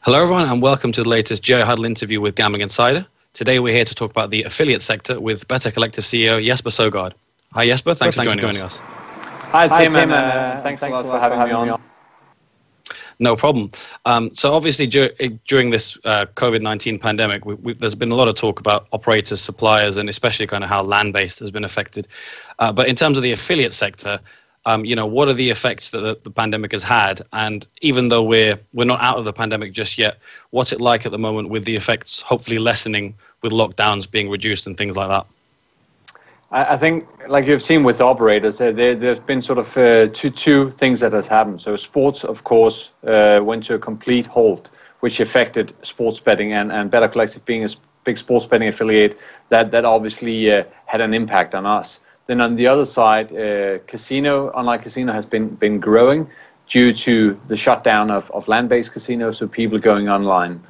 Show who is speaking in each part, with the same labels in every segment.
Speaker 1: Hello everyone and welcome to the latest Joe Huddle interview with Gambling Insider. Today we're here to talk about the affiliate sector with Better Collective CEO Jesper Søgaard. Hi Jesper, thanks for joining us.
Speaker 2: Hi Tim, and thanks a lot for having me on.
Speaker 1: No problem. So obviously during this COVID-19 pandemic, there's been a lot of talk about operators, suppliers, and especially kind of how land-based has been affected. But in terms of the affiliate sector, what are the effects that the pandemic has had? And even though we're not out of the pandemic just yet, what's it like at the moment with the effects hopefully lessening with lockdowns being reduced and things like that?
Speaker 2: I think, like you've seen with the operators, there's been sort of two things that has happened. So sports, of course, went to a complete halt, which affected sports betting, and Better Collective being a big sports betting affiliate, that obviously had an impact on us. Then on the other side, online casino has been growing due to the shutdown of land-based casinos, so people going online.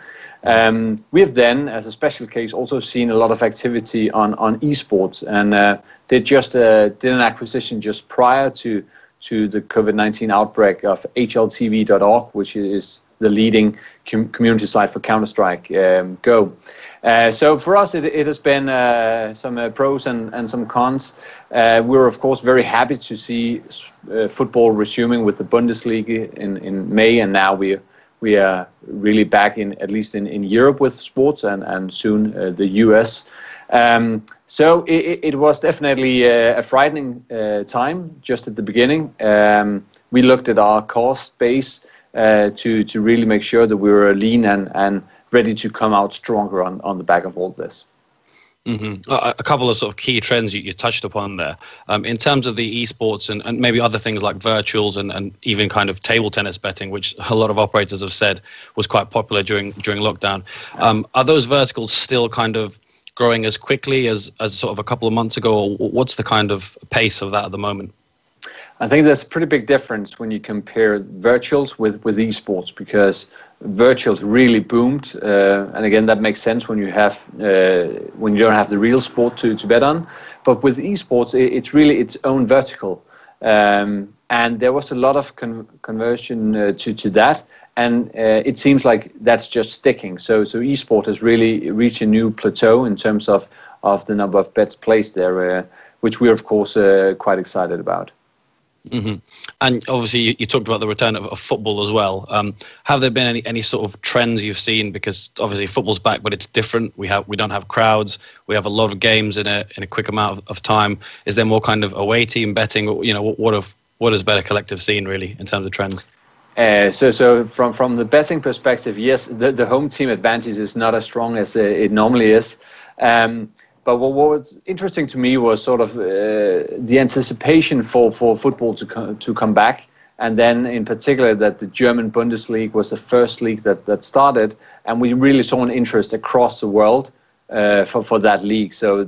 Speaker 2: We have then, as a special case, also seen a lot of activity on esports, and they just did an acquisition just prior to the COVID-19 outbreak of HLTV.org, which is the leading community site for Counter-Strike Go. So for us, it has been some pros and some cons. We're of course very happy to see football resuming with the Bundesliga in May, and now we are really back at least in Europe with sports, and soon the US. So it was definitely a frightening time just at the beginning. We looked at our cost base to really make sure that we were lean and ready to come out stronger on the back of all this.
Speaker 1: Mm-hmm. A couple of sort of key trends you touched upon there. In terms of the esports and maybe other things like virtuals and even kind of table tennis betting, which a lot of operators have said was quite popular during lockdown. Are those verticals still kind of growing as quickly as sort of a couple of months ago, or what's the kind of pace of that at the moment?
Speaker 2: I think there's a pretty big difference when you compare virtuals with esports, because virtuals really boomed, and again that makes sense when you don't have the real sport to bet on. But with esports, it's really its own vertical, and there was a lot of conversion to that, and it seems like that's just sticking. So esport has really reached a new plateau in terms of the number of bets placed there, which we're of course quite excited about.
Speaker 1: Mm-hmm. And obviously you talked about the return of football as well. Have there been any sort of trends you've seen? Because obviously football's back, but it's different. We don't have crowds. We have a lot of games in a quick amount of time. Is there more kind of away team betting? What has Better Collective seen really in terms of trends?
Speaker 2: So from the betting perspective, yes, the home team advantage is not as strong as it normally is. But what was interesting to me was sort of the anticipation for football to come back, and then in particular that the German Bundesliga was the first league that started, and we really saw an interest across the world for that league. So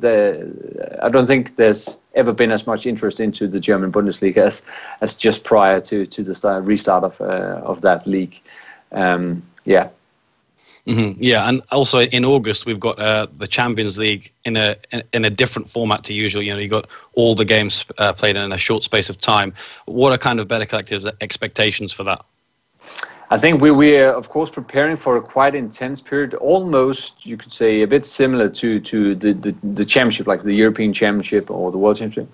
Speaker 2: I don't think there's ever been as much interest into the German Bundesliga as just prior to the restart of that league. Yeah.
Speaker 1: Mm-hmm. Yeah, and also in August we've got the Champions League in a different format to usual. You got all the games played in a short space of time. What are kind of Better Collective's expectations for that?
Speaker 2: I think we are of course preparing for a quite intense period, almost you could say a bit similar to the championship, like the European Championship or the World Championship.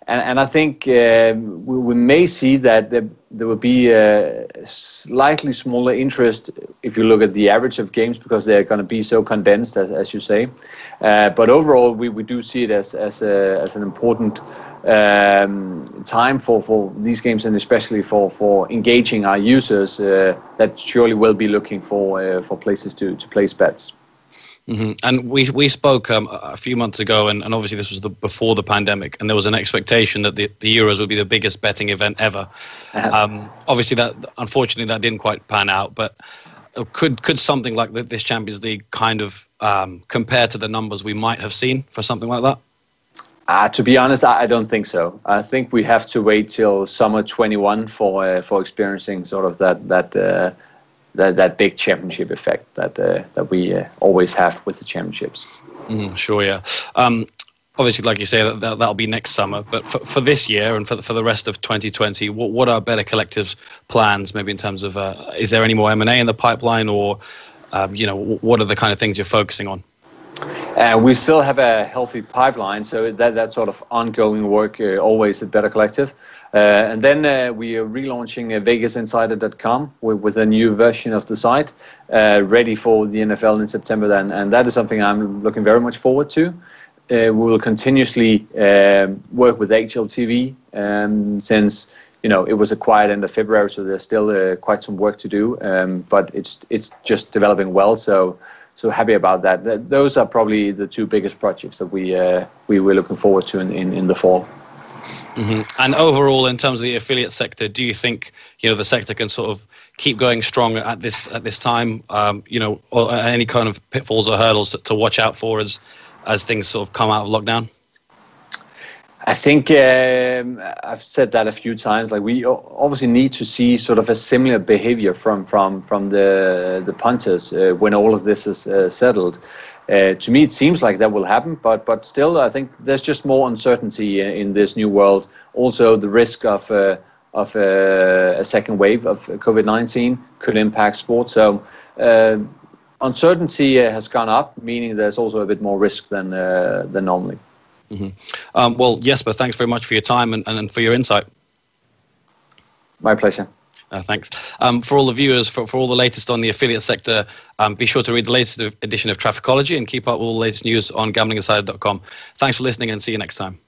Speaker 2: And I think we may see that there will be a slightly smaller interest if you look at the average of games, because they're going to be so condensed, as you say. But overall, we do see it as an important time for these games, and especially for engaging our users that surely will be looking for places to place bets.
Speaker 1: Mm-hmm. And we spoke a few months ago, and obviously this was before the pandemic, and there was an expectation that the Euros would be the biggest betting event ever. Obviously, that unfortunately that didn't quite pan out. But could something like this Champions League kind of compare to the numbers we might have seen for something like that?
Speaker 2: To be honest, I don't think so. I think we have to wait till summer 21 for experiencing sort of that big championship effect that we always have with the championships.
Speaker 1: Sure, yeah. obviously, like you say, that'll be next summer. But for this year and for the rest of 2020, what are Better Collective's plans? Maybe in terms of, is there any more M&A in the pipeline, or what are the kind of things you're focusing on?
Speaker 2: We still have a healthy pipeline, so that sort of ongoing work always at Better Collective. And then we are relaunching VegasInsider.com with a new version of the site, ready for the NFL in September. And that is something I'm looking very much forward to. We will continuously work with HLTV since it was a quiet end of February, so there's still quite some work to do. But it's just developing well, so happy about that. Those are probably the two biggest projects that we were looking forward to in the fall.
Speaker 1: Mm-hmm. And overall, in terms of the affiliate sector, do you think the sector can sort of keep going strong at this time? Or any kind of pitfalls or hurdles to watch out for as things sort of come out of lockdown?
Speaker 2: I think I've said that a few times. Like, we obviously need to see sort of a similar behavior from the punters when all of this is settled. To me, it seems like that will happen, but still, I think there's just more uncertainty in this new world. Also, the risk of a second wave of COVID-19 could impact sports. So uncertainty has gone up, meaning there's also a bit more risk than normally.
Speaker 1: Mm-hmm. Well, Jesper, thanks very much for your time and for your insight.
Speaker 2: My pleasure.
Speaker 1: Thanks. For all the viewers, for all the latest on the affiliate sector, be sure to read the latest edition of Trafficology and keep up with all the latest news on GamblingInsider.com. Thanks for listening, and see you next time.